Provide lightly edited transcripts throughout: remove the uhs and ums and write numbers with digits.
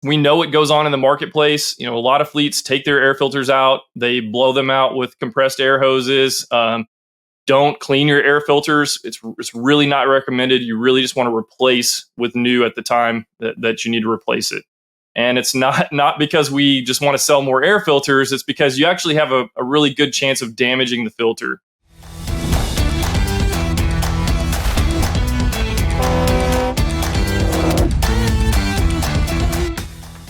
We know what goes on in the marketplace. A lot of fleets take their air filters out. They blow them out with compressed air hoses. Don't clean your air filters. It's really not recommended. You really just want to replace with new at the time that you need to replace it. And it's not because we just want to sell more air filters. It's because you actually have a really good chance of damaging the filter.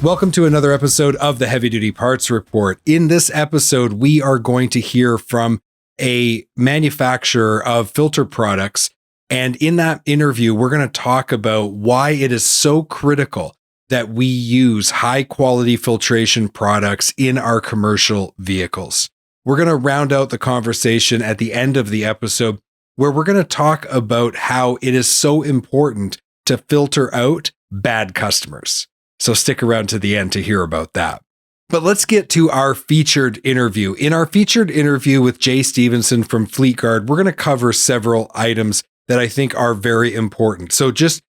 Welcome to another episode of the Heavy Duty Parts Report. In this episode, we are going to hear from a manufacturer of filter products. And in that interview, we're going to talk about why it is so critical that we use high quality filtration products in our commercial vehicles. We're going to round out the conversation at the end of the episode, where we're going to talk about how it is so important to filter out bad customers. So stick around to the end to hear about that. But let's get to our featured interview. In our featured interview with Jay Stephenson from Fleetguard, we're going to cover several items that I think are very important. So just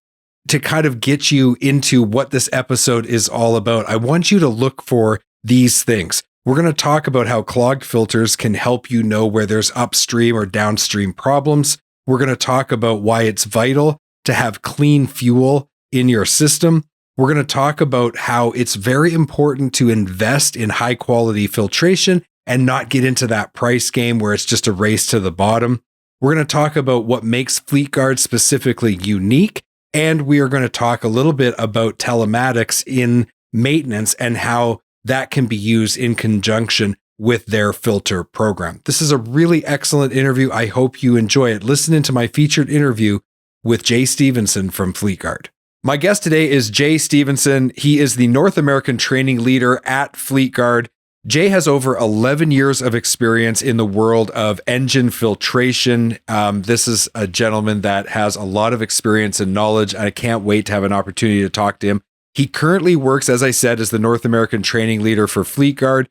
to kind of get you into what this episode is all about, I want you to look for these things. We're going to talk about how clogged filters can help you know where there's upstream or downstream problems. We're going to talk about why it's vital to have clean fuel in your system. We're going to talk about how it's very important to invest in high quality filtration and not get into that price game where it's just a race to the bottom. We're going to talk about what makes Fleetguard specifically unique. And we are going to talk a little bit about telematics in maintenance and how that can be used in conjunction with their filter program. This is a really excellent interview. I hope you enjoy it. Listen into my featured interview with Jay Stevenson from Fleetguard. My guest today is Jay Stevenson. He is the North American training leader at Fleetguard. Jay has over 11 years of experience in the world of engine filtration. This is a gentleman that has a lot of experience and knowledge, and I can't wait to have an opportunity to talk to him. He currently works, as I said, as the North American training leader for Fleetguard,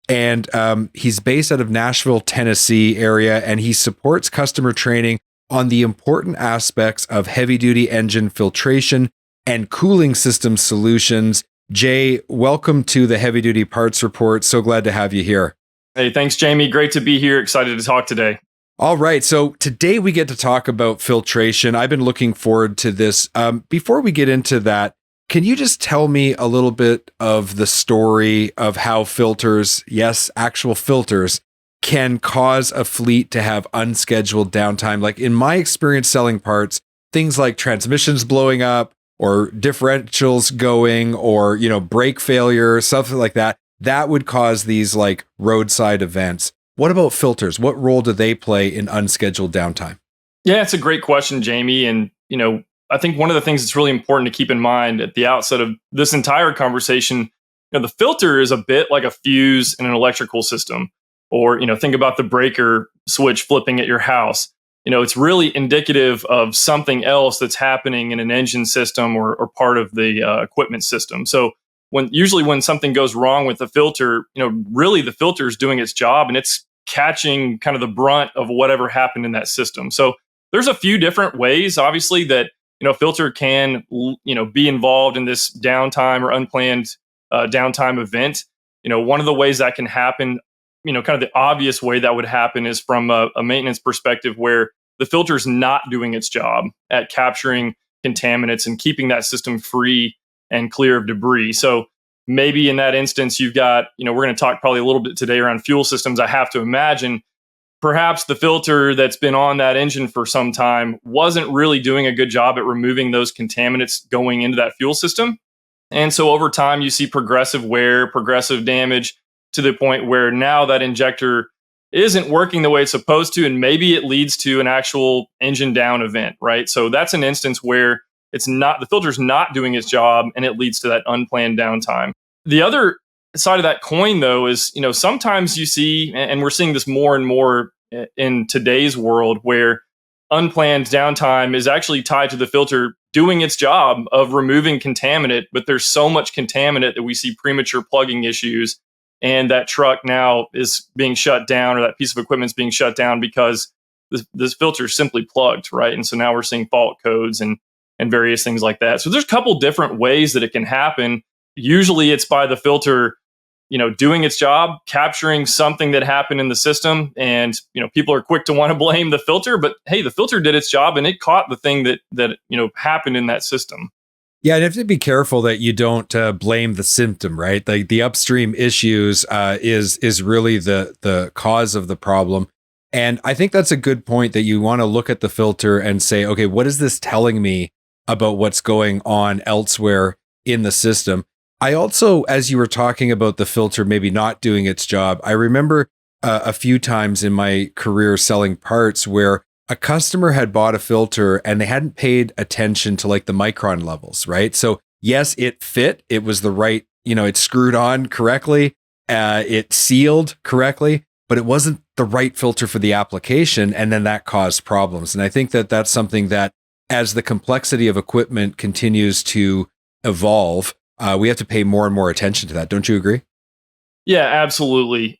and he's based out of Nashville, Tennessee area, and he supports customer training on the important aspects of heavy-duty engine filtration and cooling system solutions. Jay, welcome to the Heavy Duty Parts Report. So glad to have you here. Hey, thanks, Jamie. Great to be here. Excited to talk today. All right. So today we get to talk about filtration. I've been looking forward to this. Before we get into that, can you just tell me a little bit of the story of how filters, yes, actual filters, can cause a fleet to have unscheduled downtime? Like in my experience selling parts, things like transmissions blowing up, or differentials going, or, brake failure, something like that, that would cause these like roadside events. What about filters? What role do they play in unscheduled downtime? Yeah, it's a great question, Jamie. And, I think one of the things that's really important to keep in mind at the outset of this entire conversation, the filter is a bit like a fuse in an electrical system, or, think about the breaker switch flipping at your house. It's really indicative of something else that's happening in an engine system or part of the equipment system. So usually when something goes wrong with the filter, really the filter is doing its job and it's catching kind of the brunt of whatever happened in that system. So there's a few different ways, obviously, that filter can be involved in this downtime or unplanned downtime event. One of the ways that can happen, kind of the obvious way that would happen is from a maintenance perspective where the filter is not doing its job at capturing contaminants and keeping that system free and clear of debris. So maybe in that instance, you've got, we're going to talk probably a little bit today around fuel systems. I have to imagine perhaps the filter that's been on that engine for some time wasn't really doing a good job at removing those contaminants going into that fuel system. And so over time, you see progressive wear, progressive damage, to the point where now that injector isn't working the way it's supposed to, and maybe it leads to an actual engine down event, right? So that's an instance where the filter's not doing its job, and it leads to that unplanned downtime. The other side of that coin, though, is, sometimes you see, and we're seeing this more and more in today's world, where unplanned downtime is actually tied to the filter doing its job of removing contaminant, but there's so much contaminant that we see premature plugging issues. And that truck now is being shut down, or that piece of equipment is being shut down because this filter is simply plugged, right? And so now we're seeing fault codes and various things like that. So there's a couple different ways that it can happen. usually it's by the filter, doing its job, capturing something that happened in the system. And, people are quick to want to blame the filter, but hey, the filter did its job and it caught the thing that happened in that system. Yeah, and you have to be careful that you don't blame the symptom, right? Like the upstream issues is really the cause of the problem. And I think that's a good point, that you want to look at the filter and say, okay, what is this telling me about what's going on elsewhere in the system? I also, as you were talking about the filter maybe not doing its job, I remember a few times in my career selling parts where a customer had bought a filter and they hadn't paid attention to like the micron levels, right? So yes, it fit. It was the right, it screwed on correctly. It sealed correctly, but it wasn't the right filter for the application. And then that caused problems. And I think that that's something that, as the complexity of equipment continues to evolve, we have to pay more and more attention to that. Don't you agree? Yeah, absolutely.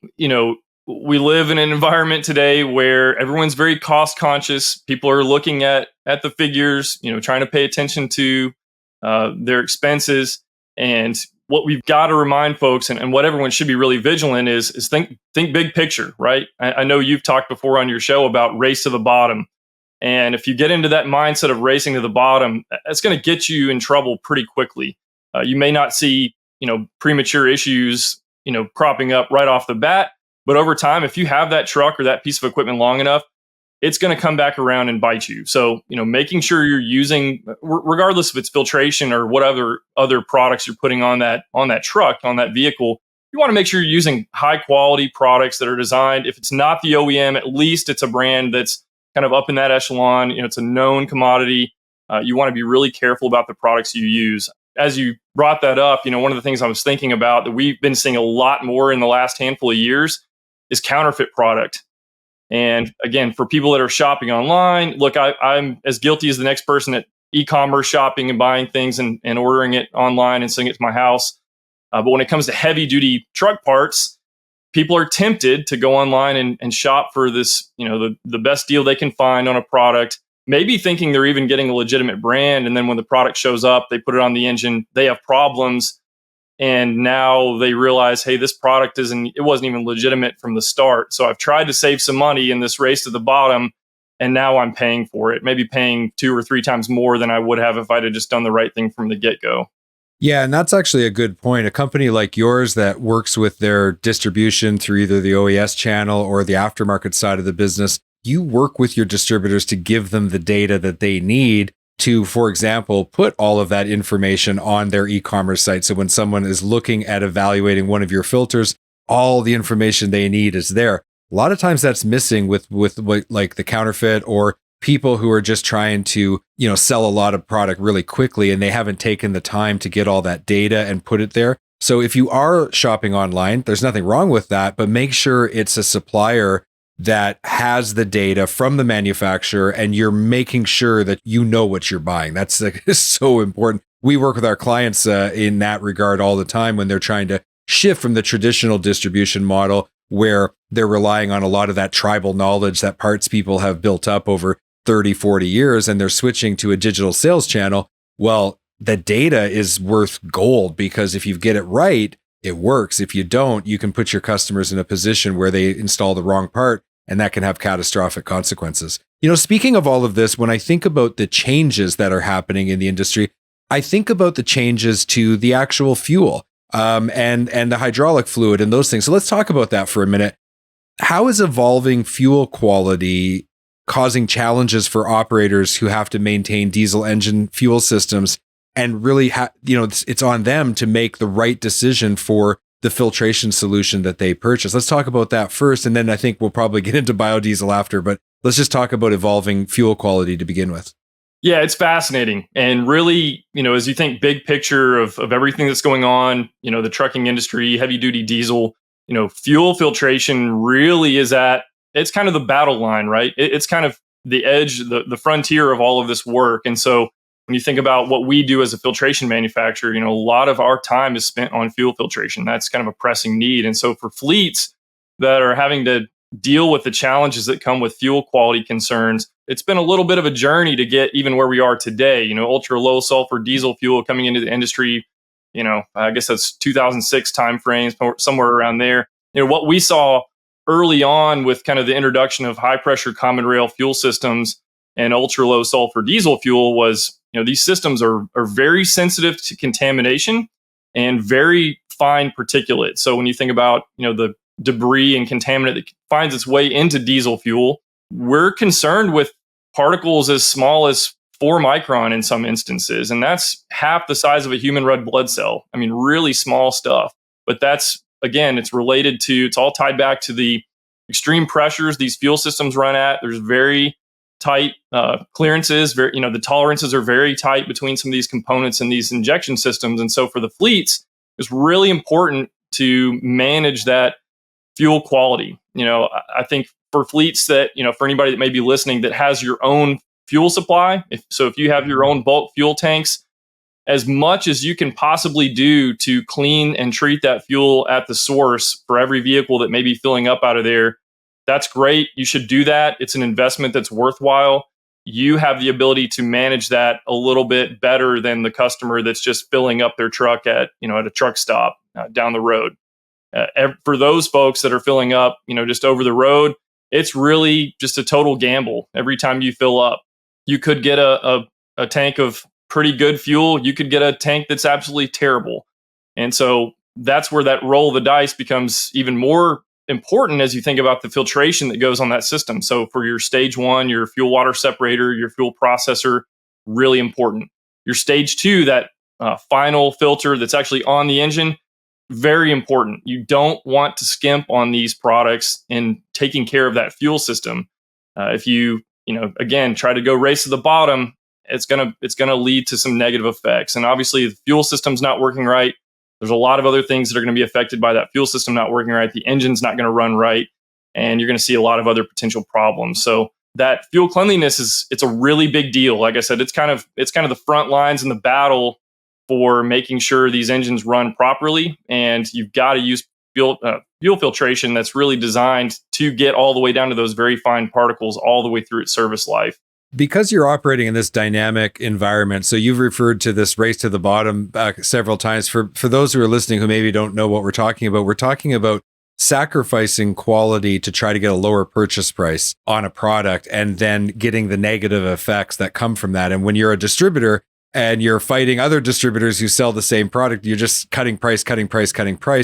We live in an environment today where everyone's very cost conscious. People are looking at the figures, trying to pay attention to their expenses. And what we've got to remind folks, and what everyone should be really vigilant is think big picture, right? I know you've talked before on your show about race to the bottom. And if you get into that mindset of racing to the bottom, it's going to get you in trouble pretty quickly. You may not see, premature issues, cropping up right off the bat. But over time, if you have that truck or that piece of equipment long enough, it's going to come back around and bite you. So, making sure you're using, regardless if it's filtration or whatever other products you're putting on that truck, on that vehicle, you want to make sure you're using high quality products that are designed. If it's not the OEM, at least it's a brand that's kind of up in that echelon. It's a known commodity. You want to be really careful about the products you use. As you brought that up, one of the things I was thinking about that we've been seeing a lot more in the last handful of years is counterfeit product. And again, for people that are shopping online, look, I'm as guilty as the next person at e-commerce shopping and buying things and ordering it online and sending it to my house. But when it comes to heavy duty truck parts, people are tempted to go online and shop for this, the best deal they can find on a product, maybe thinking they're even getting a legitimate brand. And then when the product shows up, they put it on the engine, they have problems. And now they realize, hey, this product it wasn't even legitimate from the start. So I've tried to save some money in this race to the bottom, and now I'm paying for it, maybe paying 2 or 3 times more than I would have if I'd have just done the right thing from the get-go. Yeah, and that's actually a good point. A company like yours that works with their distribution through either the OES channel or the aftermarket side of the business, you work with your distributors to give them the data that they need to, for example, put all of that information on their e-commerce site. So when someone is looking at evaluating one of your filters, all the information they need is there. A lot of times that's missing with like the counterfeit or people who are just trying to, sell a lot of product really quickly, and they haven't taken the time to get all that data and put it there. So if you are shopping online, there's nothing wrong with that, but make sure it's a supplier that has the data from the manufacturer, and you're making sure that you know what you're buying. That's so important. We work with our clients in that regard all the time when they're trying to shift from the traditional distribution model where they're relying on a lot of that tribal knowledge that parts people have built up over 30, 40 years, and they're switching to a digital sales channel. Well, the data is worth gold, because if you get it right, it works. If you don't, you can put your customers in a position where they install the wrong part, and that can have catastrophic consequences. Speaking of all of this, when I think about the changes that are happening in the industry, I think about the changes to the actual fuel and the hydraulic fluid and those things. So let's talk about that for a minute. How is evolving fuel quality causing challenges for operators who have to maintain diesel engine fuel systems, and really, it's on them to make the right decision for the filtration solution that they purchase? Let's talk about that first, and then I think we'll probably get into biodiesel after, but let's just talk about evolving fuel quality to begin with. Yeah, it's fascinating. And really, as you think big picture of everything that's going on, the trucking industry, heavy duty diesel, fuel filtration really it's kind of the battle line, right? It's kind of the edge, the frontier of all of this work. And so when you think about what we do as a filtration manufacturer, a lot of our time is spent on fuel filtration. That's kind of a pressing need. And so for fleets that are having to deal with the challenges that come with fuel quality concerns, it's been a little bit of a journey to get even where we are today. Ultra low sulfur diesel fuel coming into the industry I guess that's 2006 timeframes, somewhere around there. What we saw early on with kind of the introduction of high pressure common rail fuel systems and ultra low sulfur diesel fuel was, these systems are very sensitive to contamination and very fine particulate. So when you think about, the debris and contaminant that finds its way into diesel fuel, we're concerned with particles as small as 4 micron in some instances. And that's half the size of a human red blood cell. I mean, really small stuff. But that's, again, it's all tied back to the extreme pressures these fuel systems run at. There's very tight clearances. The tolerances are very tight between some of these components and these injection systems. And so for the fleets, it's really important to manage that fuel quality. I think for fleets that, for anybody that may be listening that has your own fuel supply, if you have your own bulk fuel tanks, as much as you can possibly do to clean and treat that fuel at the source for every vehicle that may be filling up out of there, that's great. You should do that. It's an investment that's worthwhile. You have the ability to manage that a little bit better than the customer that's just filling up their truck at a truck stop down the road. For those folks that are filling up, just over the road, it's really just a total gamble. Every time you fill up, you could get a tank of pretty good fuel. You could get a tank that's absolutely terrible. And so that's where that roll of the dice becomes even more important as you think about the filtration that goes on that system. So for your stage 1, your fuel water separator, your fuel processor, really important. Your stage 2, that final filter that's actually on the engine, very important. You don't want to skimp on these products in taking care of that fuel system. If you again, try to go race to the bottom, it's gonna lead to some negative effects. And obviously, the fuel system's not working right. There's a lot of other things that are going to be affected by that fuel system not working right. The engine's not going to run right, and you're going to see a lot of other potential problems. So that fuel cleanliness it's a really big deal. Like I said, it's kind of the front lines in the battle for making sure these engines run properly, and you've got to use fuel filtration that's really designed to get all the way down to those very fine particles all the way through its service life. Because you're operating in this dynamic environment, so you've referred to this race to the bottom several times. For those who are listening who maybe don't know what we're talking about sacrificing quality to try to get a lower purchase price on a product and then getting the negative effects that come from that. And when you're a distributor and you're fighting other distributors who sell the same product, you're just cutting price.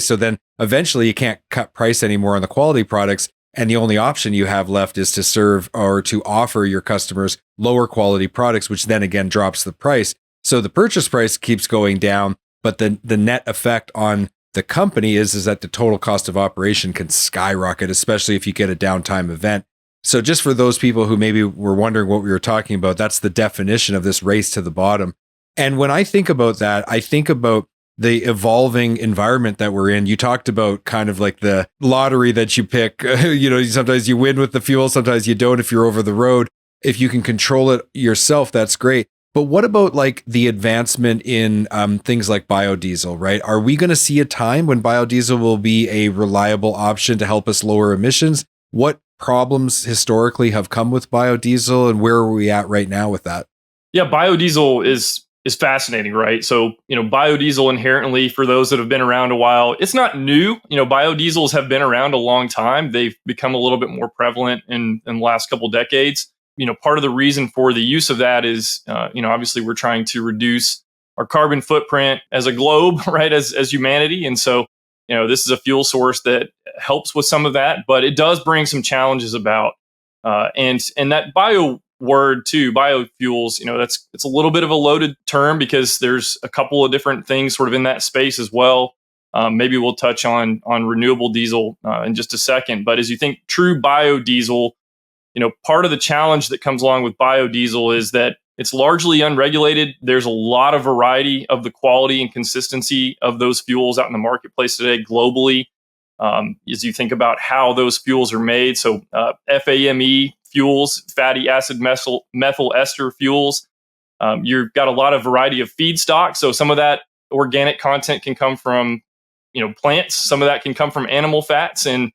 So then eventually you can't cut price anymore on the quality products. And the only option you have left is to serve or to offer your customers lower quality products, which then again drops the price. So the purchase price keeps going down, but the net effect on the company is that the total cost of operation can skyrocket, especially if you get a downtime event. So just for those people who maybe were wondering what we were talking about, that's the definition of this race to the bottom. And when I think about that, I think about the evolving environment that we're in. You talked about kind of like the lottery that you pick. Sometimes you win with the fuel, sometimes you don't if you're over the road. If you can control it yourself, that's great. But what about like the advancement in things like biodiesel, right? Are we going to see a time when biodiesel will be a reliable option to help us lower emissions? What problems historically have come with biodiesel, and where are we at right now with that? Yeah, biodiesel is fascinating, right? So, biodiesel inherently, for those that have been around a while, it's not new. Biodiesels have been around a long time. They've become a little bit more prevalent in the last couple decades. Part of the reason for the use of that is, obviously we're trying to reduce our carbon footprint as a globe, right, as humanity. And so, this is a fuel source that helps with some of that, but it does bring some challenges about. And that bio word too, biofuels, it's a little bit of a loaded term because there's a couple of different things sort of in that space as well. Maybe we'll touch on renewable diesel in just a second. But as you think true biodiesel, part of the challenge that comes along with biodiesel is that it's largely unregulated. There's a lot of variety of the quality and consistency of those fuels out in the marketplace today globally. As you think about how those fuels are made, so FAME fuels, fatty acid methyl ester fuels, you've got a lot of variety of feedstock. So some of that organic content can come from plants. Some of that can come from animal fats, and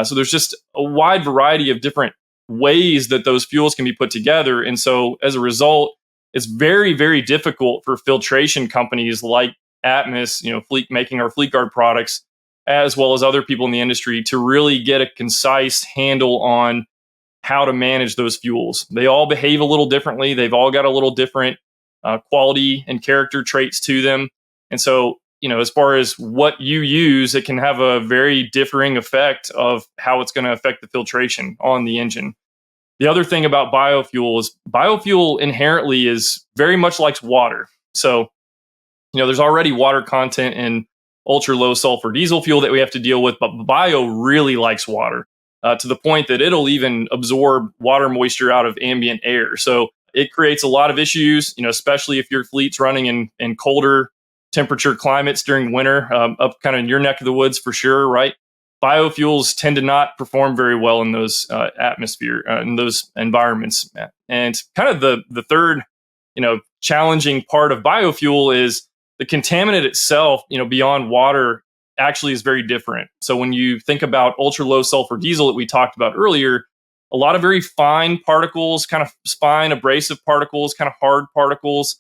so there's just a wide variety of different ways that those fuels can be put together. And so as a result, it's very, very difficult for filtration companies like Atmos, making our Fleetguard products, as well as other people in the industry, to really get a concise handle on how to manage those fuels. They all behave a little differently. They've all got a little different quality and character traits to them. And so, as far as what you use, it can have a very differing effect of how it's going to affect the filtration on the engine. The other thing about biofuel is biofuel inherently is very much like water. So, there's already water content in ultra low sulfur diesel fuel that we have to deal with, but bio really likes water to the point that it'll even absorb water moisture out of ambient air. So it creates a lot of issues, especially if your fleet's running in colder temperature climates during winter, up kind of in your neck of the woods for sure, right? Biofuels tend to not perform very well in those in those environments. And kind of the third, challenging part of biofuel is the contaminant itself, beyond water, actually is very different. So when you think about ultra low sulfur diesel that we talked about earlier, a lot of very fine particles, kind of fine abrasive particles, kind of hard particles.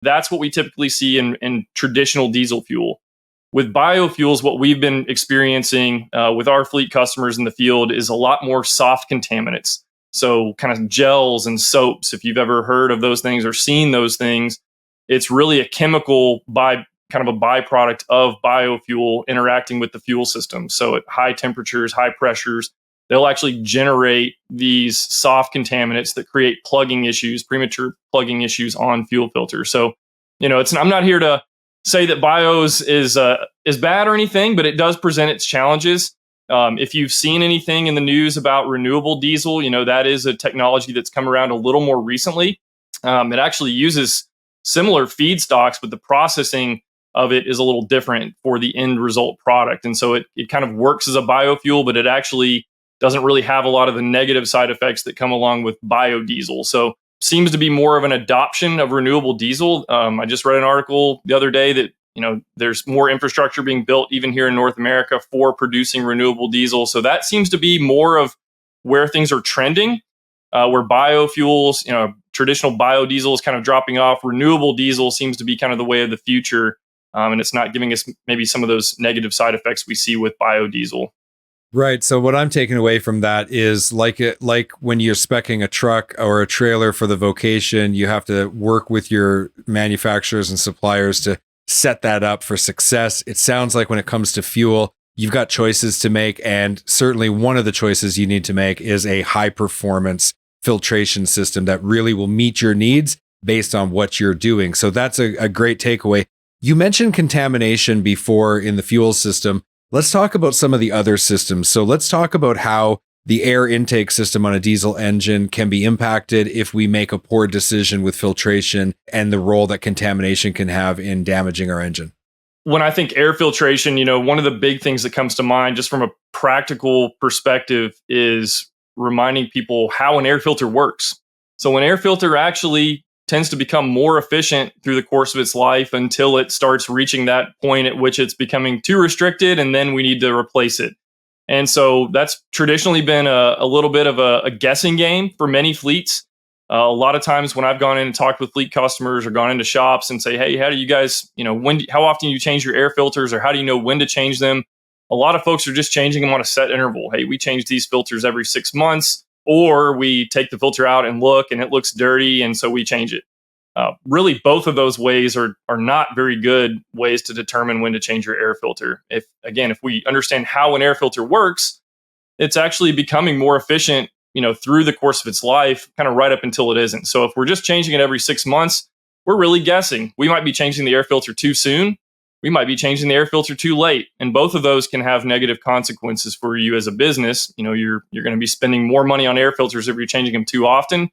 That's what we typically see in traditional diesel fuel. With biofuels, what we've been experiencing with our fleet customers in the field is a lot more soft contaminants. So kind of gels and soaps, if you've ever heard of those things or seen those things, it's really a chemical kind of a byproduct of biofuel interacting with the fuel system. So at high temperatures, high pressures, they'll actually generate these soft contaminants that create plugging issues, premature plugging issues on fuel filters. So, I'm not here to say that bios is bad or anything, but it does present its challenges. If you've seen anything in the news about renewable diesel, that is a technology that's come around a little more recently. It actually uses similar feedstocks, but the processing of it is a little different for the end result product. And so it kind of works as a biofuel, but it actually doesn't really have a lot of the negative side effects that come along with biodiesel. So seems to be more of an adoption of renewable diesel. I just read an article the other day that, there's more infrastructure being built even here in North America for producing renewable diesel. So that seems to be more of where things are trending, where biofuels, traditional biodiesel is kind of dropping off. Renewable diesel seems to be kind of the way of the future. And it's not giving us maybe some of those negative side effects we see with biodiesel. Right. So what I'm taking away from that is like when you're speccing a truck or a trailer for the vocation, you have to work with your manufacturers and suppliers to set that up for success. It sounds like when it comes to fuel, you've got choices to make. And certainly one of the choices you need to make is a high performance filtration system that really will meet your needs based on what you're doing. So that's a great takeaway. You mentioned contamination before in the fuel system. Let's talk about some of the other systems. So let's talk about how the air intake system on a diesel engine can be impacted if we make a poor decision with filtration and the role that contamination can have in damaging our engine. When I think air filtration, one of the big things that comes to mind just from a practical perspective is reminding people how an air filter works. So an air filter actually tends to become more efficient through the course of its life until it starts reaching that point at which it's becoming too restricted, and then we need to replace it. And so that's traditionally been a little bit of a guessing game for many fleets. A lot of times when I've gone in and talked with fleet customers or gone into shops and say, hey, how do you guys, how often do you change your air filters, or how do you know when to change them? A lot of folks are just changing them on a set interval. Hey, we change these filters every 6 months, or we take the filter out and look and it looks dirty, and so we change it. Really, both of those ways are not very good ways to determine when to change your air filter. If we understand how an air filter works, it's actually becoming more efficient, through the course of its life, kind of right up until it isn't. So if we're just changing it every 6 months, we're really guessing. We might be changing the air filter too soon. We might be changing the air filter too late. And both of those can have negative consequences for you as a business. You're going to be spending more money on air filters if you're changing them too often,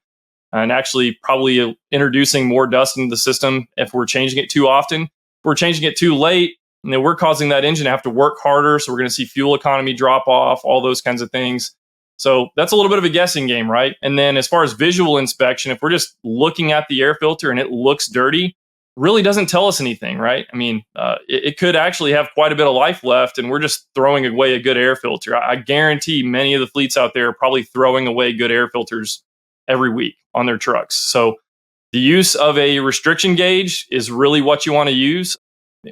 and actually probably introducing more dust into the system if we're changing it too often. If we're changing it too late, we're causing that engine to have to work harder. So we're going to see fuel economy drop off, all those kinds of things. So that's a little bit of a guessing game, right? And then as far as visual inspection, if we're just looking at the air filter and it looks dirty, really doesn't tell us anything, right? It could actually have quite a bit of life left, and we're just throwing away a good air filter. I guarantee many of the fleets out there are probably throwing away good air filters every week on their trucks. So the use of a restriction gauge is really what you want to use.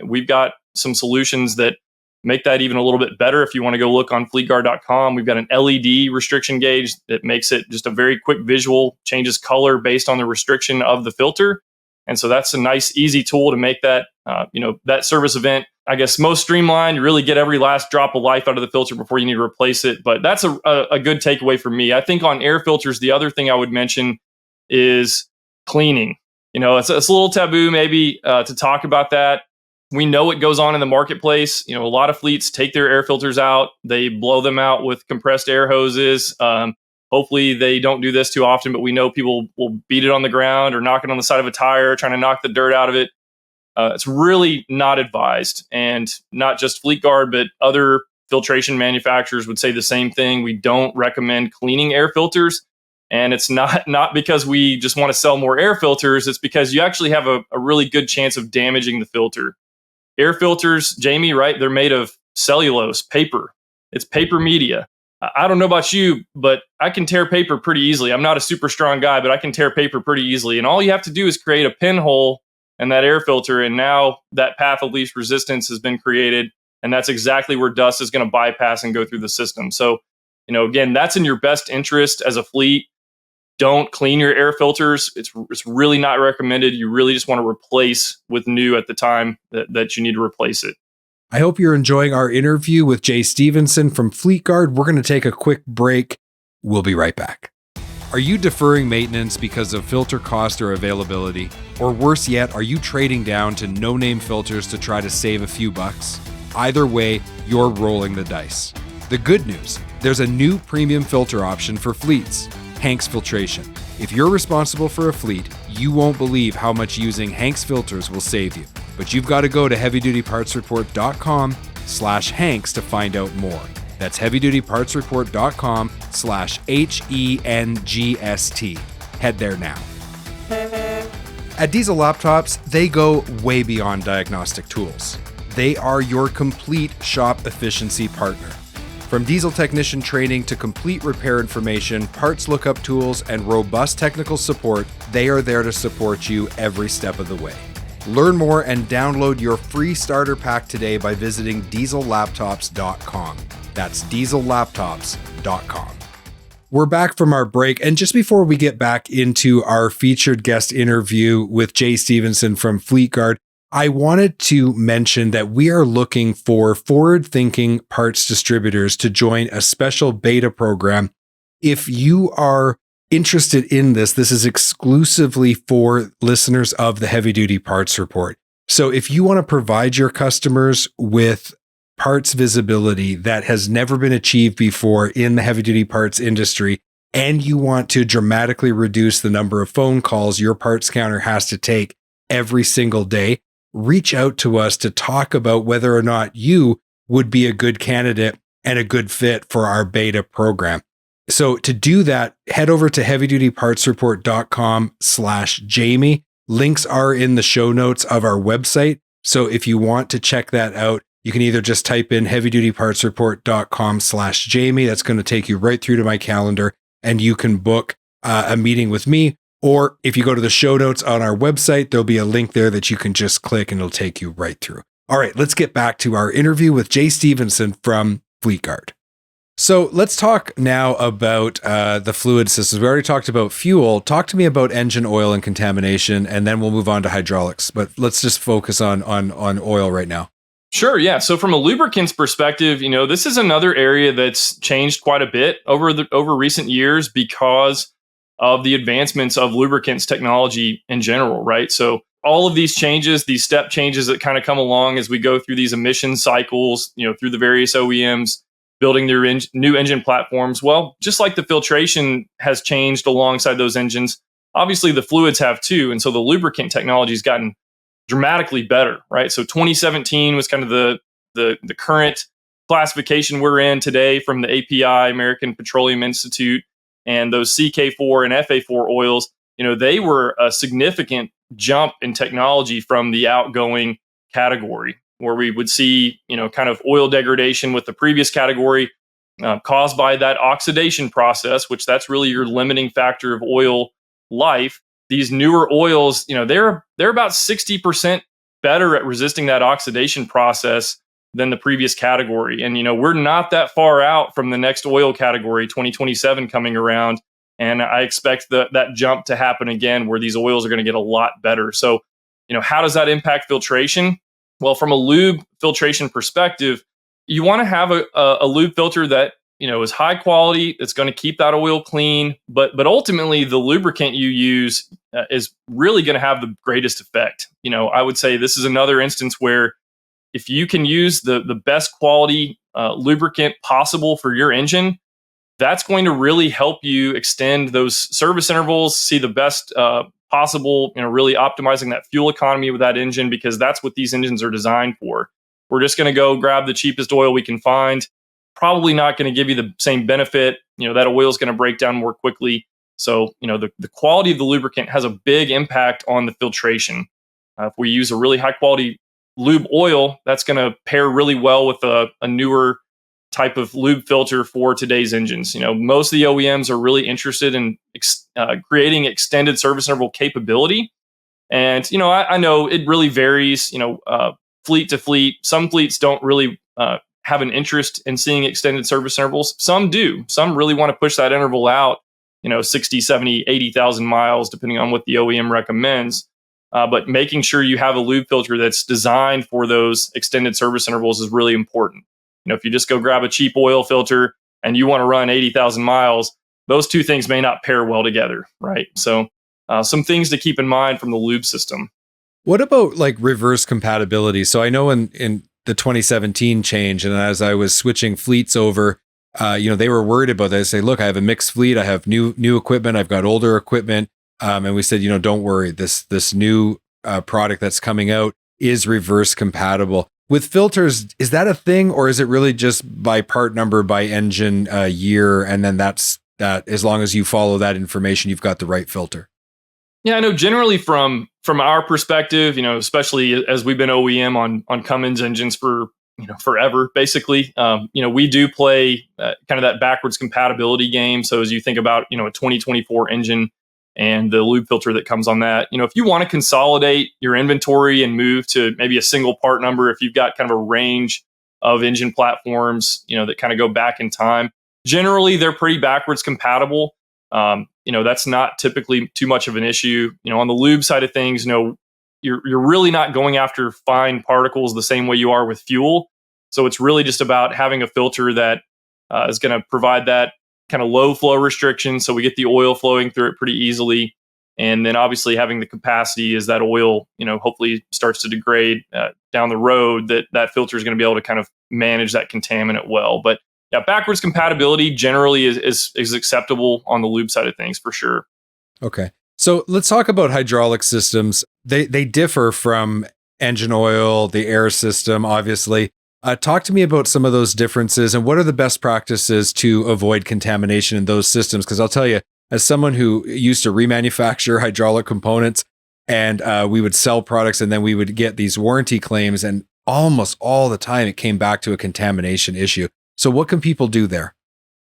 we've got some solutions that make that even a little bit better. If you want to go look on fleetguard.com, we've got an LED restriction gauge that makes it just a very quick visual, changes color based on the restriction of the filter. And so that's a nice, easy tool to make that, that service event, I guess, most streamlined. You really get every last drop of life out of the filter before you need to replace it. But that's a good takeaway for me. I think on air filters, the other thing I would mention is cleaning. It's a little taboo maybe to talk about that. We know what goes on in the marketplace. A lot of fleets take their air filters out. They blow them out with compressed air hoses. Hopefully they don't do this too often, but we know people will beat it on the ground or knock it on the side of a tire, trying to knock the dirt out of it. It's really not advised. And not just Fleetguard, but other filtration manufacturers would say the same thing. We don't recommend cleaning air filters. And it's not because we just want to sell more air filters. It's because you actually have a really good chance of damaging the filter. Air filters, Jamie, right? They're made of cellulose, paper. It's paper media. I don't know about you, but I can tear paper pretty easily. I'm not a super strong guy, but I can tear paper pretty easily. And all you have to do is create a pinhole in that air filter. And now that path of least resistance has been created. And that's exactly where dust is going to bypass and go through the system. So, again, that's in your best interest as a fleet. Don't clean your air filters. It's really not recommended. You really just want to replace with new at the time that you need to replace it. I hope you're enjoying our interview with Jay Stevenson from Fleetguard. We're going to take a quick break. We'll be right back. Are you deferring maintenance because of filter cost or availability? Or worse yet, are you trading down to no-name filters to try to save a few bucks? Either way, you're rolling the dice. The good news, there's a new premium filter option for fleets, Hanks Filtration. If you're responsible for a fleet, you won't believe how much using Hanks filters will save you. But you've got to go to heavydutypartsreport.com/Hanks to find out more. That's heavydutypartsreport.com/HENGST. Head there now. At Diesel Laptops, they go way beyond diagnostic tools. They are your complete shop efficiency partner. From diesel technician training to complete repair information, parts lookup tools, and robust technical support, they are there to support you every step of the way. Learn more and download your free starter pack today by visiting diesellaptops.com. That's diesellaptops.com. We're back from our break, and just before we get back into our featured guest interview with Jay Stevenson from Fleetguard, I wanted to mention that we are looking for forward-thinking parts distributors to join a special beta program. If you are interested in this is exclusively for listeners of the Heavy Duty Parts Report. So if you want to provide your customers with parts visibility that has never been achieved before in the heavy duty parts industry, and you want to dramatically reduce the number of phone calls your parts counter has to take every single day, reach out to us to talk about whether or not you would be a good candidate and a good fit for our beta program. So to do that, head over to heavydutypartsreport.com/Jamie. Links are in the show notes of our website. So if you want to check that out, you can either just type in heavydutypartsreport.com/Jamie. That's going to take you right through to my calendar, and you can book a meeting with me. Or if you go to the show notes on our website, there'll be a link there that you can just click and it'll take you right through. All right, let's get back to our interview with Jay Stevenson from Fleetguard. So let's talk now about the fluid systems. We already talked about fuel. Talk to me about engine oil and contamination, and then we'll move on to hydraulics. But let's just focus on oil right now. Sure, yeah. So from a lubricants perspective, this is another area that's changed quite a bit over recent years because of the advancements of lubricants technology in general, right? So all of these changes, these step changes that kind of come along as we go through these emission cycles, through the various OEMs, building their new engine platforms. Well, just like the filtration has changed alongside those engines, obviously the fluids have too. And so the lubricant technology has gotten dramatically better, right? So 2017 was kind of the current classification we're in today from the API, American Petroleum Institute, and those CK4 and FA4 oils. They were a significant jump in technology from the outgoing category, where we would see, kind of oil degradation with the previous category caused by that oxidation process, which that's really your limiting factor of oil life. These newer oils, they're about 60% better at resisting that oxidation process than the previous category. And, we're not that far out from the next oil category, 2027 coming around. And I expect that jump to happen again, where these oils are going to get a lot better. So, how does that impact filtration? Well, from a lube filtration perspective, you want to have a lube filter that, is high quality. It's going to keep that oil clean. But ultimately, the lubricant you use is really going to have the greatest effect. I would say this is another instance where if you can use the best quality lubricant possible for your engine, that's going to really help you extend those service intervals, see the best possible, really optimizing that fuel economy with that engine, because that's what these engines are designed for. We're just going to go grab the cheapest oil we can find. Probably not going to give you the same benefit. That oil is going to break down more quickly. So, the quality of the lubricant has a big impact on the filtration. If we use a really high quality lube oil, that's going to pair really well with a newer type of lube filter for today's engines. Most of the OEMs are really interested in creating extended service interval capability. And, I know it really varies, fleet to fleet. Some fleets don't really have an interest in seeing extended service intervals. Some do. Some really want to push that interval out, 60, 70, 80,000 miles, depending on what the OEM recommends. But making sure you have a lube filter that's designed for those extended service intervals is really important. If you just go grab a cheap oil filter and you want to run 80,000 miles, those two things may not pair well together, right? So some things to keep in mind from the lube system. What about like reverse compatibility? So I know in the 2017 change, and as I was switching fleets over, they were worried about that. They say, look, I have a mixed fleet. I have new equipment. I've got older equipment. And we said, don't worry. This new product that's coming out is reverse compatible. With filters, is that a thing, or is it really just by part number, by engine year, and then that's that? As long as you follow that information, you've got the right filter. Yeah, I know. Generally, from our perspective, especially as we've been OEM on Cummins engines for forever, basically, we do play kind of that backwards compatibility game. So as you think about a 2024 engine and the lube filter that comes on that, if you want to consolidate your inventory and move to maybe a single part number, if you've got kind of a range of engine platforms, that kind of go back in time, generally they're pretty backwards compatible. That's not typically too much of an issue. On the lube side of things, you're really not going after fine particles the same way you are with fuel. So it's really just about having a filter that is going to provide that kind of low flow restriction, so we get the oil flowing through it pretty easily. And then obviously having the capacity as that oil, hopefully starts to degrade down the road, that filter is going to be able to kind of manage that contaminant well. But yeah, backwards compatibility generally is acceptable on the lube side of things for sure. Okay. So let's talk about hydraulic systems. They differ from engine oil, the air system, obviously. Talk to me about some of those differences and what are the best practices to avoid contamination in those systems? Because I'll tell you, as someone who used to remanufacture hydraulic components, and we would sell products and then we would get these warranty claims, and almost all the time it came back to a contamination issue. So what can people do there?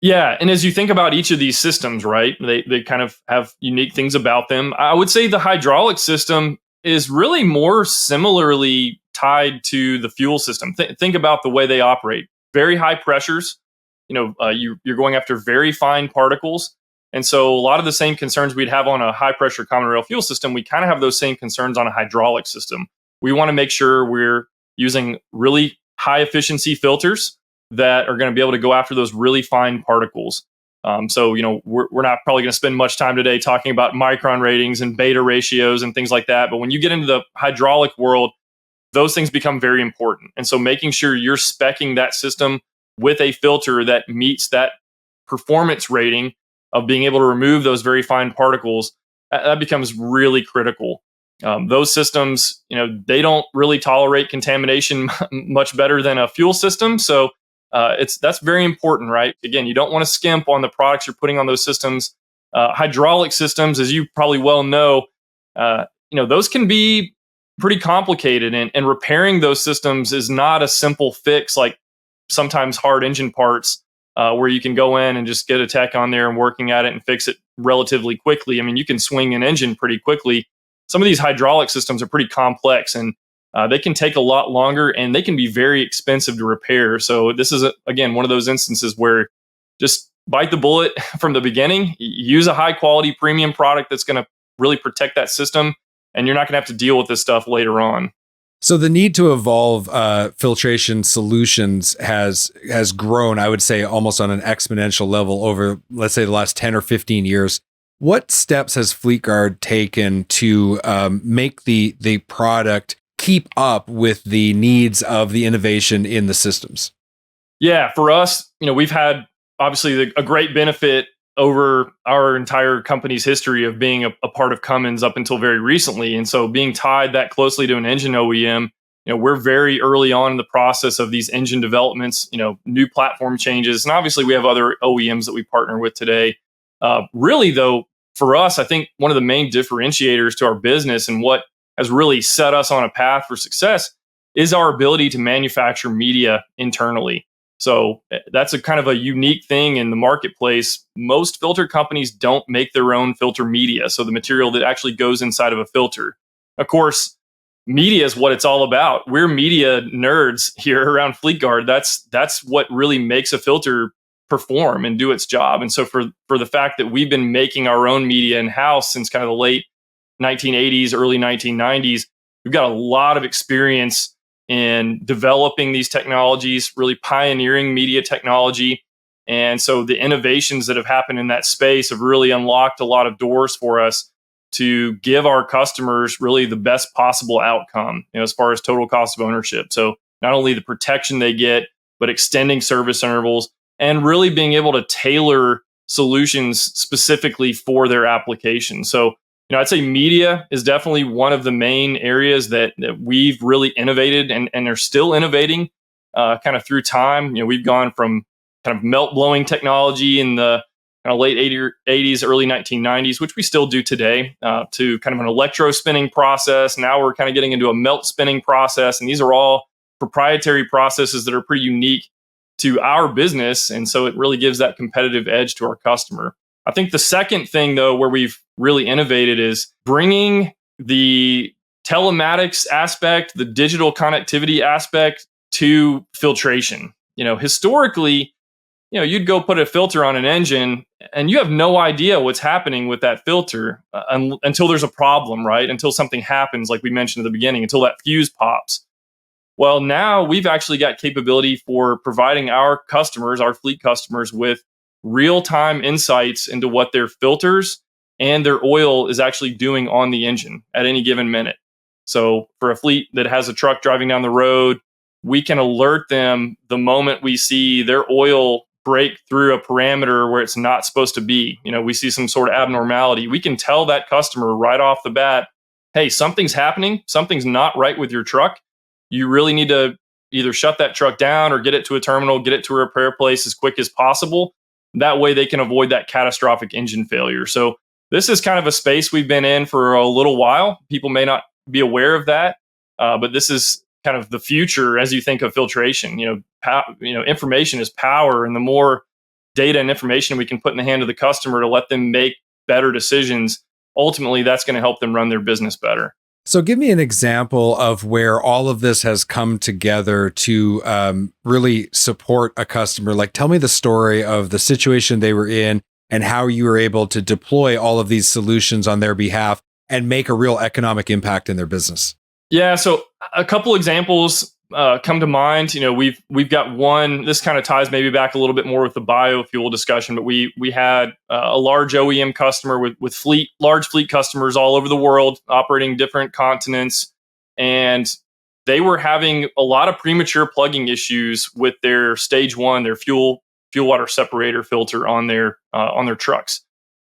Yeah, and as you think about each of these systems, right, they kind of have unique things about them. I would say the hydraulic system is really more similarly tied to the fuel system. Think about the way they operate. Very high pressures. You're going after very fine particles. And so a lot of the same concerns we'd have on a high pressure common rail fuel system, we kind of have those same concerns on a hydraulic system. We want to make sure we're using really high efficiency filters that are going to be able to go after those really fine particles. So we're not probably going to spend much time today talking about micron ratings and beta ratios and things like that. But when you get into the hydraulic world, those things become very important. And so making sure you're speccing that system with a filter that meets that performance rating of being able to remove those very fine particles, that becomes really critical. Those systems, they don't really tolerate contamination much better than a fuel system. So that's very important, right? Again, you don't want to skimp on the products you're putting on those systems. Hydraulic systems, as you probably well know, those can be pretty complicated, and repairing those systems is not a simple fix like sometimes hard engine parts, where you can go in and just get a tech on there and working at it and fix it relatively quickly. I mean, you can swing an engine pretty quickly. Some of these hydraulic systems are pretty complex, and they can take a lot longer and they can be very expensive to repair. So this is, again, one of those instances where just bite the bullet from the beginning, use a high quality premium product that's going to really protect that system, and you're not going to have to deal with this stuff later on. So the need to evolve filtration solutions has grown, I would say, almost on an exponential level over, let's say, the last 10 or 15 years. What steps has Fleetguard taken to make the product keep up with the needs of the innovation in the systems? Yeah, for us, we've had obviously a great benefit over our entire company's history of being a part of Cummins up until very recently. And so being tied that closely to an engine OEM, we're very early on in the process of these engine developments, new platform changes. And obviously we have other OEMs that we partner with today. Really, though, for us, I think one of the main differentiators to our business and what has really set us on a path for success is our ability to manufacture media internally. So that's a kind of a unique thing in the marketplace. Most filter companies don't make their own filter media, so the material that actually goes inside of a filter. Of course, media is what it's all about. We're media nerds here around Fleetguard. That's what really makes a filter perform and do its job. And so for the fact that we've been making our own media in-house since kind of the late 1980s, early 1990s, we've got a lot of experience in developing these technologies, really pioneering media technology. And so the innovations that have happened in that space have really unlocked a lot of doors for us to give our customers really the best possible outcome, as far as total cost of ownership. So not only the protection they get, but extending service intervals and really being able to tailor solutions specifically for their application. So I'd say media is definitely one of the main areas that we've really innovated and are still innovating kind of through time. We've gone from kind of melt blowing technology in the late 80s, early 1990s, which we still do today, to kind of an electro spinning process. Now we're kind of getting into a melt spinning process. And these are all proprietary processes that are pretty unique to our business. And so it really gives that competitive edge to our customer. I think the second thing, though, where we've really innovated is bringing the telematics aspect, the digital connectivity aspect to filtration. Historically, you'd go put a filter on an engine and you have no idea what's happening with that filter until there's a problem, right? Until something happens, like we mentioned at the beginning, until that fuse pops. Well, now we've actually got capability for providing our customers, our fleet customers, with real-time insights into what their filters and their oil is actually doing on the engine at any given minute. So for a fleet that has a truck driving down the road, we can alert them the moment we see their oil break through a parameter where it's not supposed to be. We see some sort of abnormality. We can tell that customer right off the bat, hey, something's happening. Something's not right with your truck. You really need to either shut that truck down or get it to a terminal, get it to a repair place as quick as possible. That way they can avoid that catastrophic engine failure. So this is kind of a space we've been in for a little while. People may not be aware of that, but this is kind of the future as you think of filtration. Information is power, and the more data and information we can put in the hand of the customer to let them make better decisions, ultimately that's going to help them run their business better. So give me an example of where all of this has come together to really support a customer. Like, tell me the story of the situation they were in and how you were able to deploy all of these solutions on their behalf and make a real economic impact in their business. Yeah, so a couple examples come to mind. We've got one. This kind of ties maybe back a little bit more with the biofuel discussion, but we had a large OEM customer with large fleet customers all over the world, operating different continents, and they were having a lot of premature plugging issues with their stage one, their fuel water separator filter on their trucks.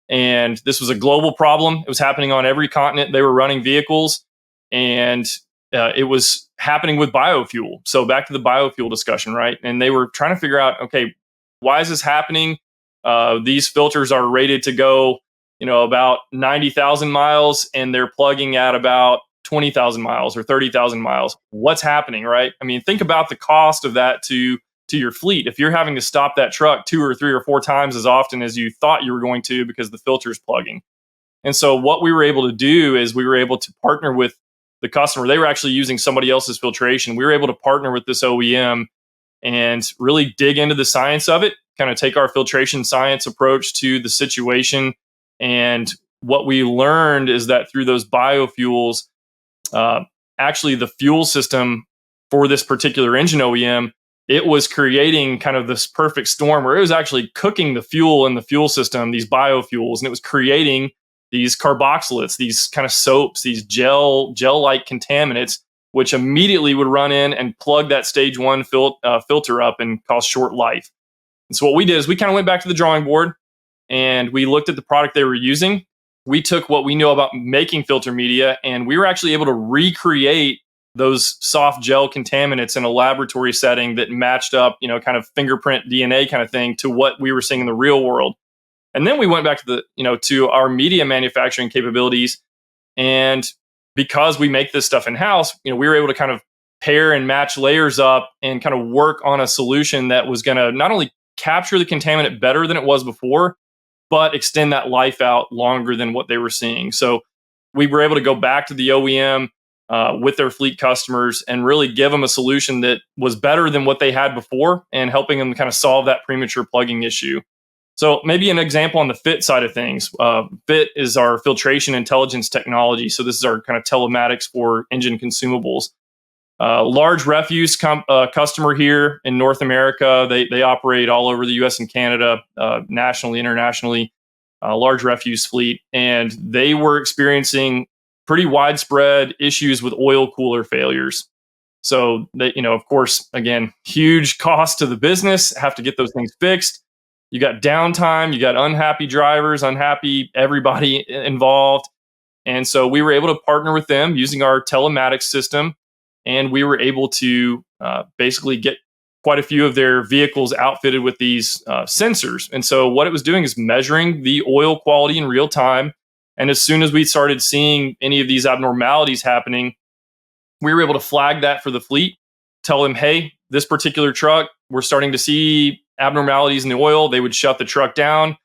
And this was a global problem. It was happening on every continent they were running vehicles, and it was happening with biofuel. So back to the biofuel discussion, right? And they were trying to figure out, okay, why is this happening? These filters are rated to go, about 90,000 miles, and they're plugging at about 20,000 miles or 30,000 miles. What's happening, right? I mean, think about the cost of that to your fleet. If you're having to stop that truck 2 or 3 or 4 times as often as you thought you were going to because the filter's plugging. And so what we were able to do is we were able to partner with the customer. They were actually using somebody else's filtration. We were able to partner with this OEM and really dig into the science of it, kind of take our filtration science approach to the situation. And what we learned is that through those biofuels, actually the fuel system for this particular engine OEM, it was creating kind of this perfect storm where it was actually cooking the fuel in the fuel system, these biofuels, and it was creating these carboxylates, these kind of soaps, these gel-like contaminants, which immediately would run in and plug that stage one filter up and cause short life. And so what we did is we kind of went back to the drawing board and we looked at the product they were using. We took what we know about making filter media, and we were actually able to recreate those soft gel contaminants in a laboratory setting that matched up, kind of fingerprint DNA kind of thing to what we were seeing in the real world. And then we went back to to our media manufacturing capabilities. And because we make this stuff in-house, we were able to kind of pair and match layers up and kind of work on a solution that was going to not only capture the contaminant better than it was before, but extend that life out longer than what they were seeing. So we were able to go back to the OEM with their fleet customers and really give them a solution that was better than what they had before and helping them kind of solve that premature plugging issue. So maybe an example on the FIT side of things. FIT is our filtration intelligence technology. So this is our kind of telematics for engine consumables. Large refuse customer here in North America. They operate all over the US and Canada, nationally, internationally, large refuse fleet. And they were experiencing pretty widespread issues with oil cooler failures. So they, of course, again, huge cost to the business, have to get those things fixed. You got downtime, you got unhappy drivers, unhappy everybody involved. And so we were able to partner with them using our telematics system. And we were able to basically get quite a few of their vehicles outfitted with these sensors. And so what it was doing is measuring the oil quality in real time. And as soon as we started seeing any of these abnormalities happening, we were able to flag that for the fleet, tell them, hey, this particular truck, we're starting to see abnormalities in the oil. They would shut the truck down.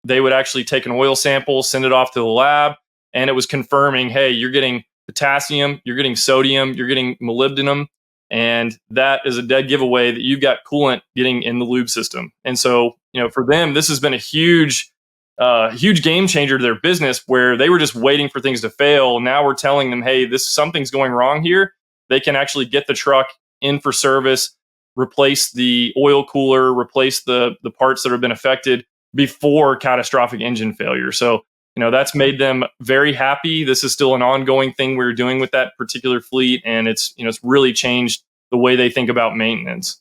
They would actually take an oil sample, send it off to the lab. And it was confirming, hey, you're getting potassium, you're getting sodium, you're getting molybdenum. And that is a dead giveaway that you've got coolant getting in the lube system. And so, for them, this has been a huge game changer to their business where they were just waiting for things to fail. Now we're telling them, hey, something's going wrong here. They can actually get the truck in for service, replace the oil cooler, replace the parts that have been affected before catastrophic engine failure. So, that's made them very happy. This is still an ongoing thing we're doing with that particular fleet. And it's really changed the way they think about maintenance.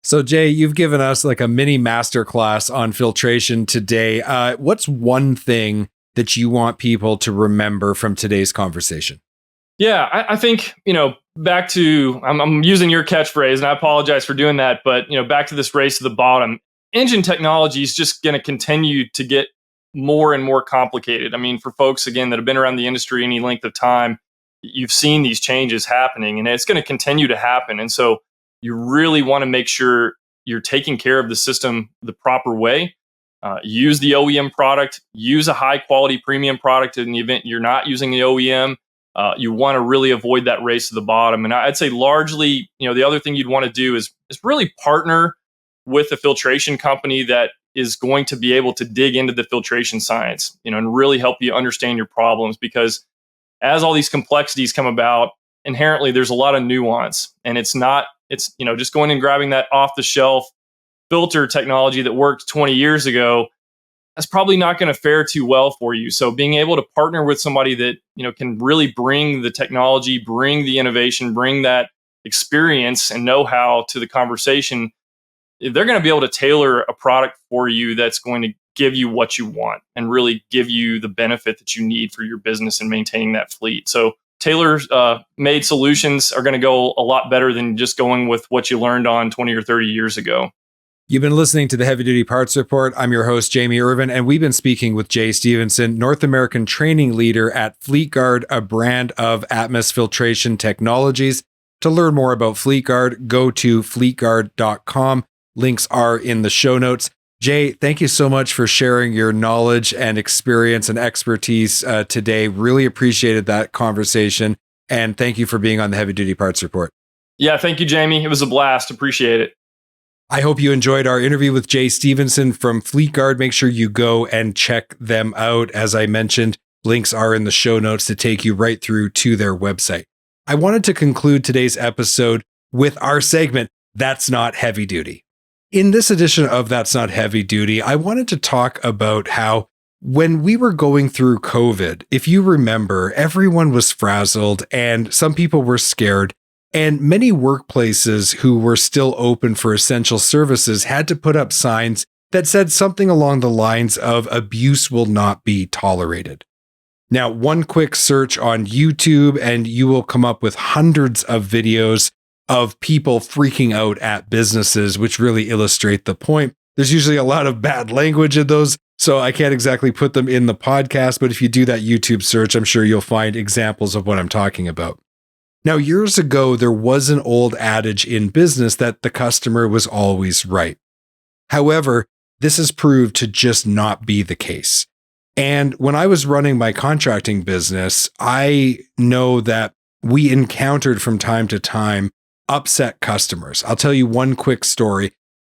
So Jay, you've given us like a mini masterclass on filtration today. What's one thing that you want people to remember from today's conversation? Yeah, I think, back to, I'm using your catchphrase and I apologize for doing that, but, back to this race to the bottom. Engine technology is just going to continue to get more and more complicated. I mean, for folks, again, that have been around the industry any length of time, you've seen these changes happening and it's going to continue to happen. And so you really want to make sure you're taking care of the system the proper way. Use the OEM product, use a high quality premium product in the event you're not using the OEM. You want to really avoid that race to the bottom. And I'd say largely, the other thing you'd want to do is really partner with a filtration company that is going to be able to dig into the filtration science, and really help you understand your problems. Because as all these complexities come about, inherently there's a lot of nuance, and it's just going and grabbing that off the shelf filter technology that worked 20 years ago. That's probably not going to fare too well for you. So being able to partner with somebody that, can really bring the technology, bring the innovation, bring that experience and know-how to the conversation, they're going to be able to tailor a product for you that's going to give you what you want and really give you the benefit that you need for your business and maintaining that fleet. So tailor-made solutions are going to go a lot better than just going with what you learned on 20 or 30 years ago. You've been listening to the Heavy Duty Parts Report. I'm your host, Jamie Irvin, and we've been speaking with Jay Stevenson, North American training leader at Fleetguard, a brand of Atmos filtration technologies. To learn more about Fleetguard, go to fleetguard.com. Links are in the show notes. Jay, thank you so much for sharing your knowledge and experience and expertise today. Really appreciated that conversation. And thank you for being on the Heavy Duty Parts Report. Yeah, thank you, Jamie. It was a blast. Appreciate it. I hope you enjoyed our interview with Jay Stevenson from Fleetguard. Make sure you go and check them out. As I mentioned, links are in the show notes to take you right through to their website. I wanted to conclude today's episode with our segment, That's Not Heavy Duty. In this edition of That's Not Heavy Duty, I wanted to talk about how when we were going through COVID, if you remember, everyone was frazzled and some people were scared. And many workplaces who were still open for essential services had to put up signs that said something along the lines of abuse will not be tolerated. Now, one quick search on YouTube and you will come up with hundreds of videos of people freaking out at businesses, which really illustrate the point. There's usually a lot of bad language in those, so I can't exactly put them in the podcast, but if you do that YouTube search, I'm sure you'll find examples of what I'm talking about. Now, years ago, there was an old adage in business that the customer was always right. However, this has proved to just not be the case. And when I was running my contracting business, I know that we encountered from time to time upset customers. I'll tell you one quick story.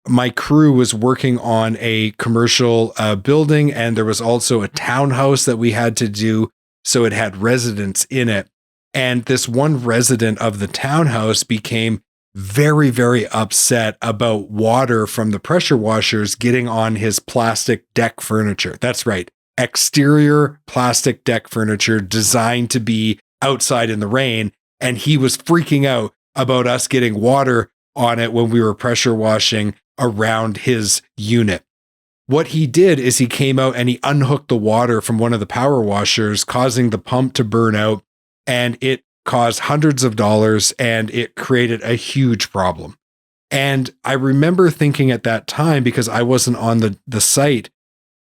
My crew was working on a commercial building, and there was also a townhouse that we had to do, so it had residents in it. And this one resident of the townhouse became very, very upset about water from the pressure washers getting on his plastic deck furniture. That's right. Exterior plastic deck furniture designed to be outside in the rain. And he was freaking out about us getting water on it when we were pressure washing around his unit. What he did is he came out and he unhooked the water from one of the power washers, causing the pump to burn out. And it caused hundreds of dollars and it created a huge problem. And I remember thinking at that time, because I wasn't on the site,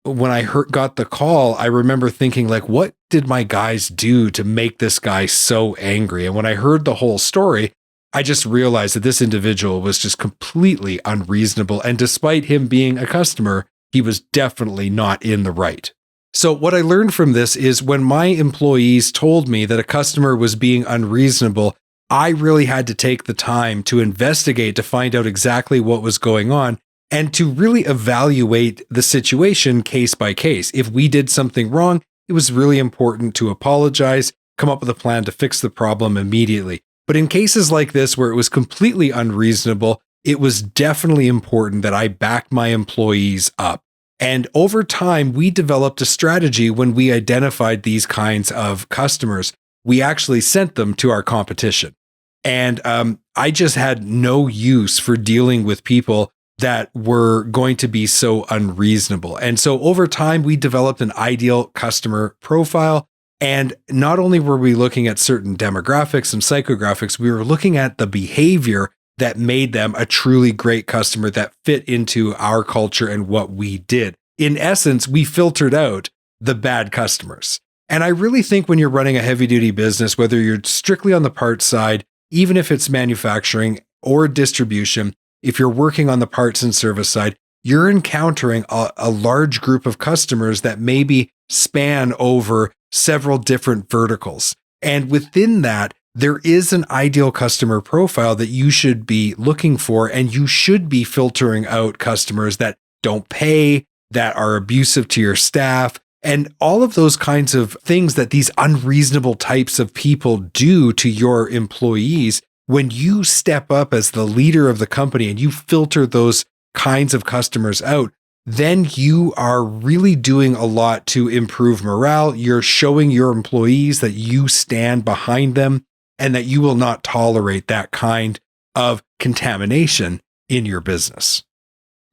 when I got the call, I remember thinking, like, what did my guys do to make this guy so angry? And when I heard the whole story, I just realized that this individual was just completely unreasonable. And despite him being a customer, he was definitely not in the right. So what I learned from this is when my employees told me that a customer was being unreasonable, I really had to take the time to investigate to find out exactly what was going on and to really evaluate the situation case by case. If we did something wrong, it was really important to apologize, come up with a plan to fix the problem immediately. But in cases like this where it was completely unreasonable, it was definitely important that I backed my employees up. And over time, we developed a strategy when we identified these kinds of customers. We actually sent them to our competition. And I just had no use for dealing with people that were going to be so unreasonable. And so over time, we developed an ideal customer profile. And not only were we looking at certain demographics and psychographics, we were looking at the behavior that made them a truly great customer that fit into our culture and what we did. In essence, we filtered out the bad customers. And I really think when you're running a heavy duty business, whether you're strictly on the parts side, even if it's manufacturing or distribution, if you're working on the parts and service side, you're encountering a large group of customers that maybe span over several different verticals. And within that, there is an ideal customer profile that you should be looking for, and you should be filtering out customers that don't pay, that are abusive to your staff, and all of those kinds of things that these unreasonable types of people do to your employees. When you step up as the leader of the company and you filter those kinds of customers out, then you are really doing a lot to improve morale. You're showing your employees that you stand behind them and that you will not tolerate that kind of contamination in your business.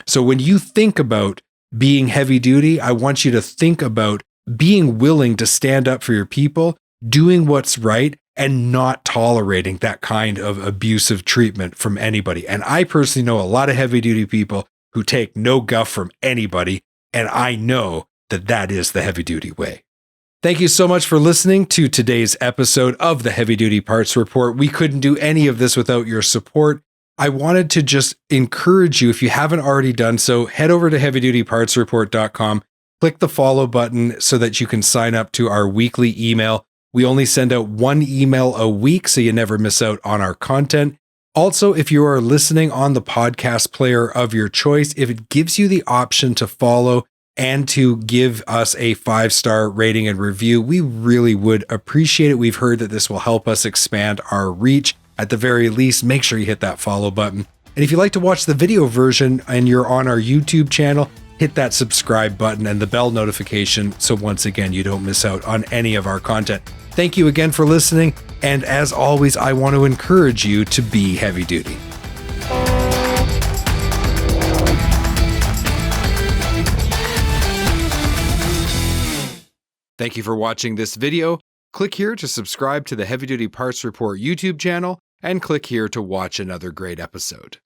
So when you think about being heavy duty, I want you to think about being willing to stand up for your people, doing what's right, and not tolerating that kind of abusive treatment from anybody. And I personally know a lot of heavy duty people who take no guff from anybody, and I know that that is the heavy duty way. Thank you so much for listening to today's episode of the Heavy Duty Parts Report. We couldn't do any of this without your support. I wanted to just encourage you, if you haven't already done so, head over to heavydutypartsreport.com, click the follow button so that you can sign up to our weekly email. We only send out 1 email a week, so you never miss out on our content. Also, if you are listening on the podcast player of your choice, if it gives you the option to follow and to give us a 5-star rating and review, we really would appreciate it. We've heard that this will help us expand our reach. At the very least, make sure you hit that follow button. And if you like to watch the video version and you're on our YouTube channel, hit that subscribe button and the bell notification so once again you don't miss out on any of our content. Thank you again for listening, and as always, I want to encourage you to be heavy duty. Thank you for watching this video. Click here to subscribe to the Heavy Duty Parts Report YouTube channel, and click here to watch another great episode.